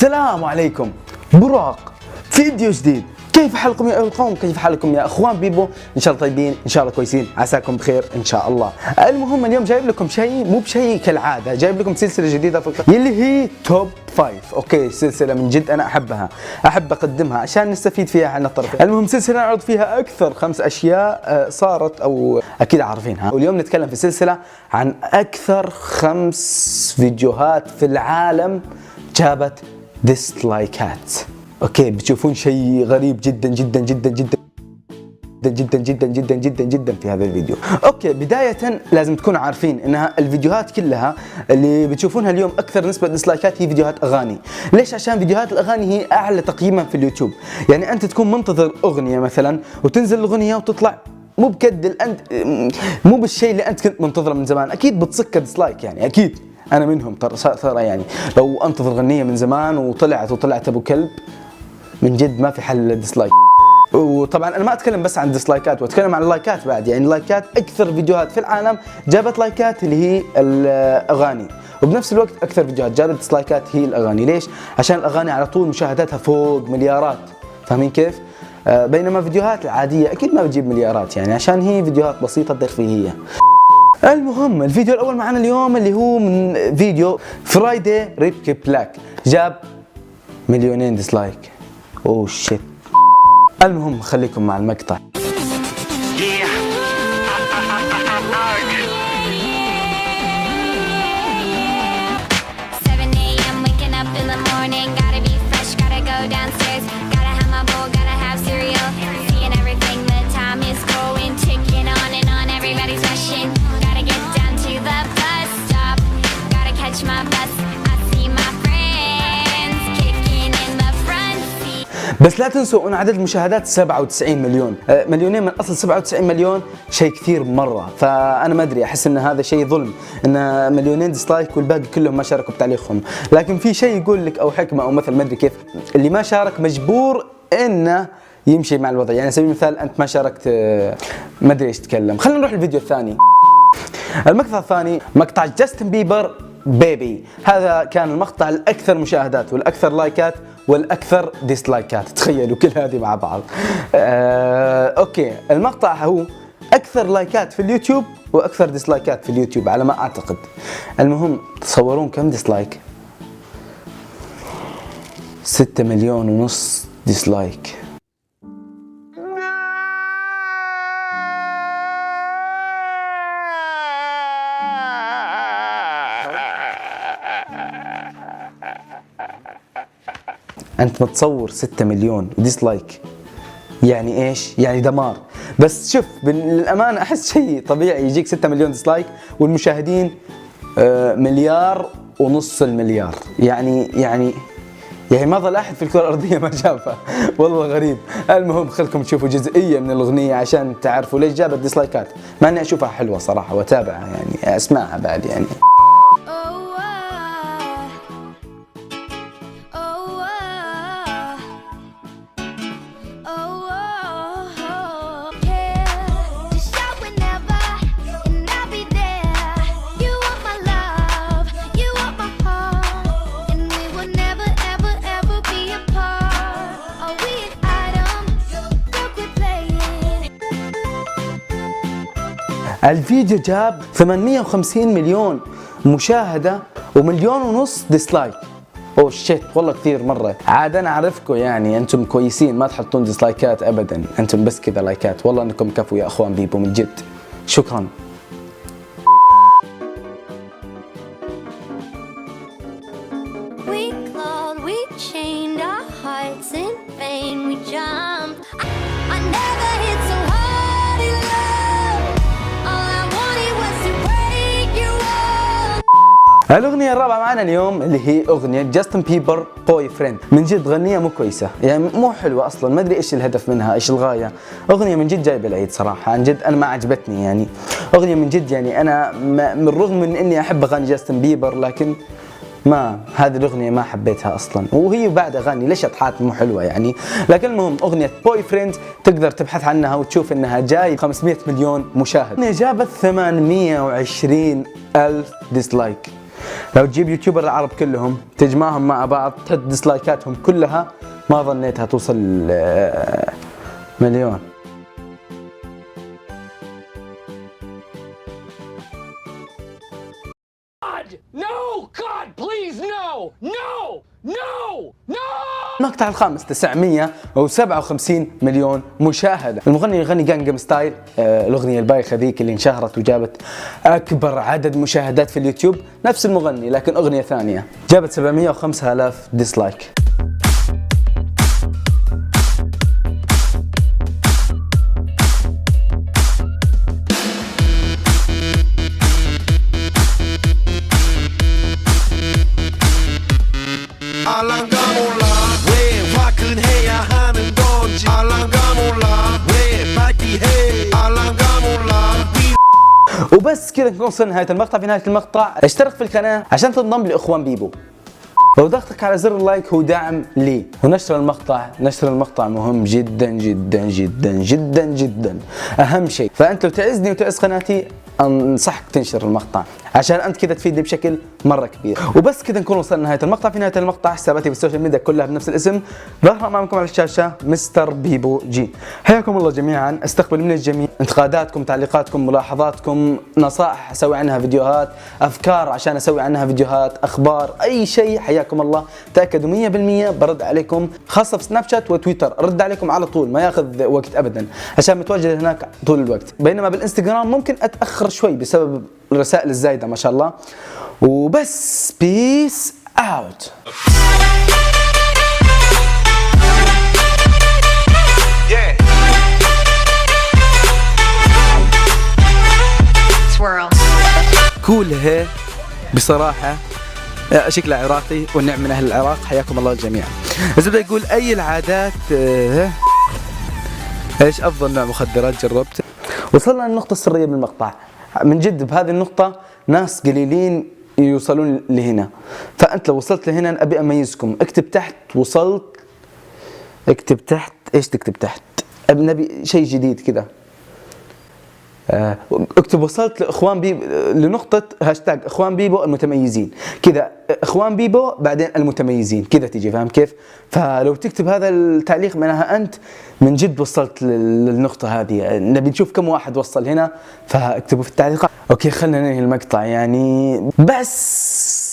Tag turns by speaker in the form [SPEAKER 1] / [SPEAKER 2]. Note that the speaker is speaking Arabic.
[SPEAKER 1] السلام عليكم. براق فيديو جديد. كيف حالكم يا القوم؟ كيف حالكم يا اخوان بيبو؟ ان شاء الله طيبين، ان شاء الله كويسين، عساكم بخير ان شاء الله. المهم اليوم جايب لكم شيء مو بشيء كالعاده، جايب لكم سلسله جديده في القناه اللي هي توب 5. اوكي، سلسله من جد انا احبها، احب اقدمها عشان نستفيد فيها عن الطرفين. المهم سلسله نعرض فيها اكثر 5 اشياء صارت او اكيد عارفينها، واليوم نتكلم في سلسله عن اكثر 5 فيديوهات في العالم جابت ديسلايكات. اوكي، بتشوفون شيء غريب جدا جدا جدا جدا جدا جدا جدا جدا جدا في هذا الفيديو. اوكي، بداية لازم تكونوا عارفين انها الفيديوهات كلها اللي بتشوفونها اليوم اكثر نسبة ديسلايكات هي فيديوهات اغاني. ليش؟ عشان فيديوهات الاغاني هي اعلى تقييما في اليوتيوب. يعني انت تكون منتظر اغنية مثلا وتنزل الاغنية وتطلع مو بكد مو بالشيء اللي انت كنت منتظره من زمان، اكيد بتصك ديسلايك. يعني اكيد انا منهم ترى يعني لو انتظر غنية من زمان وطلعت ابو كلب من جد ما في حل للديسلايك. وطبعا انا ما اتكلم بس عن ديسلايكات، واتكلم عن اللايكات بعد. يعني اللايكات اكثر فيديوهات في العالم جابت لايكات اللي هي الاغاني، وبنفس الوقت اكثر فيديوهات جابت ديسلايكات هي الاغاني. ليش؟ عشان الاغاني على طول مشاهداتها فوق مليارات، فاهمين كيف؟ بينما الفيديوهات العاديه اكيد ما بتجيب مليارات، يعني عشان هي فيديوهات بسيطه ترفيهيه. المهم الفيديو الاول معنا اليوم اللي هو من فيديو فرايداي ريبكي بلاك، جاب 2,000,000 ديسلايك. اوه شيت. المهم خليكم مع المقطع. بس لا تنسوا ان عدد المشاهدات 97 مليون، مليونين من اصل 97 مليون شيء كثير مره. فانا ما ادري، احس ان هذا شيء ظلم ان 2,000,000 ديسلايك والباقي كلهم ما شاركوا بتعليقهم. لكن في شيء يقول لك او حكمه او مثل ما ادري كيف، اللي ما شارك مجبور انه يمشي مع الوضع. يعني على سبيل المثال انت ما شاركت ما ادري ايش تتكلم. خلينا نروح للفيديو الثاني. المقطع الثاني مقطع جاستن بيبر بيبي. هذا كان المقطع الاكثر مشاهدات والاكثر لايكات والاكثر ديسلايكات. تخيلوا كل هذه مع بعض. اوكي، المقطع هو اكثر لايكات في اليوتيوب واكثر ديسلايكات في اليوتيوب على ما اعتقد. المهم تصورون كم ديسلايك؟ 6,5 مليون ديسلايك. انت متصور 6 مليون ديسلايك يعني ايش؟ يعني دمار. بس شوف بالامانه احس شيء طبيعي يجيك 6 مليون ديسلايك والمشاهدين 1,500,000,000. يعني ما ظل احد في الكره الارضيه ما شافها. والله غريب. المهم خلكم تشوفوا جزئيه من الاغنيه عشان تعرفوا ليش جابت ديسلايكات، مع اني اشوفها حلوه صراحه واتابعها، يعني اسمعها بعد يعني. الفيديو جاب 850 مليون مشاهدة و1,500,000 ديسلايك. اوه شيت، والله كثير مرة. عاد انا اعرفكم يعني انتم كويسين ما تحطون ديسلايكات ابدا، انتم بس كذا لايكات. والله انكم كفو يا اخوان بيبو من جد، شكرا. الأغنية الرابعة معنا اليوم اللي هي أغنية جاستن بيبر بوي فريند. من جد غنية مو كويسة، يعني مو حلوة أصلا، ما أدري إيش الهدف منها، إيش الغاية. أغنية من جد جايبة العيد صراحة، عن جد أنا ما عجبتني. يعني أغنية من جد، يعني أنا من رغم من إني أحب أغاني جاستن بيبر، لكن ما هذه الأغنية ما حبيتها أصلا، وهي بعد أغاني ليش أطحات مو حلوة يعني. لكن المهم أغنية بوي فريند تقدر تبحث عنها وتشوف إنها جاي 500 مليون مشاهد. جابت 820,000 ديسلايك. لو تجيب يوتيوبر العرب كلهم تجمعهم مع بعض تعد ديسلايكاتهم كلها ما ظنيتها توصل مليون.
[SPEAKER 2] No! God, please, no! No! No! No!
[SPEAKER 1] المقطع الخامس 957 مليون مشاهدة. المغني يغني جانجام ستايل، الأغنية البايخة ذيك اللي انشهرت وجابت أكبر عدد مشاهدات في اليوتيوب، نفس المغني لكن أغنية ثانية جابت 705,000 ديسلايك.
[SPEAKER 3] 알랑가 몰라 왜 화끈해야 하는 건지 알랑가 몰라 왜 발기해 알랑가 몰라
[SPEAKER 1] وبس كذا نكون وصلنا لنهاية المقطع. في نهاية المقطع اشترك في القناة عشان تنضم لإخوان بيبو، لو ضغطك على زر اللايك هو دعم لي. ونشر المقطع، نشر المقطع مهم جدا جدا جدا جدا جدا، أهم شيء. فأنت لو تعزني وتعز قناتي انصحك تنشر المقطع عشان انت كذا تفيدني بشكل مره كبير. وبس كذا نكون وصلنا لنهايه المقطع. في نهايه المقطع حساباتي بالسوشيال ميديا كلها بنفس الاسم ظاهره امامكم على الشاشه، مستر بيبو جي. حياكم الله جميعا، استقبل من الجميع انتقاداتكم، تعليقاتكم، ملاحظاتكم، نصائح اسوي عنها فيديوهات، افكار عشان اسوي عنها فيديوهات، اخبار، اي شيء حياكم الله. تاكدوا 100% برد عليكم، خاصه في سناب شات وتويتر ارد عليكم على طول، ما ياخذ وقت ابدا عشان متواجد هناك طول الوقت. بينما بالانستغرام ممكن اتاخر شوي بسبب الرسائل الزايده ما شاء الله. وبس، بيس اوت. كلها بصراحه شكلها عراقي والنعم من اهل العراق، حياكم الله الجميع. الزبده يقول اي العادات ايش افضل نوع مخدرات جربت؟ وصلنا للنقطه السريه بالمقطع، من جد بهذه النقطه ناس قليلين يوصلون لهنا، فانت لو وصلت لهنا ابي اميزكم. اكتب تحت وصلت، اكتب تحت ايش تكتب تحت، نبي شيء جديد كذا. اكتب وصلت لاخوان بيبو لنقطة هاشتاج اخوان بيبو المتميزين كذا، اخوان بيبو بعدين المتميزين كذا تيجي، فاهم كيف؟ فلو تكتب هذا التعليق معناها انت من جد وصلت للنقطة هذه. نبي نشوف كم واحد وصل هنا، فاكتبوا في التعليقات. اوكي خلينا ننهي المقطع يعني، بس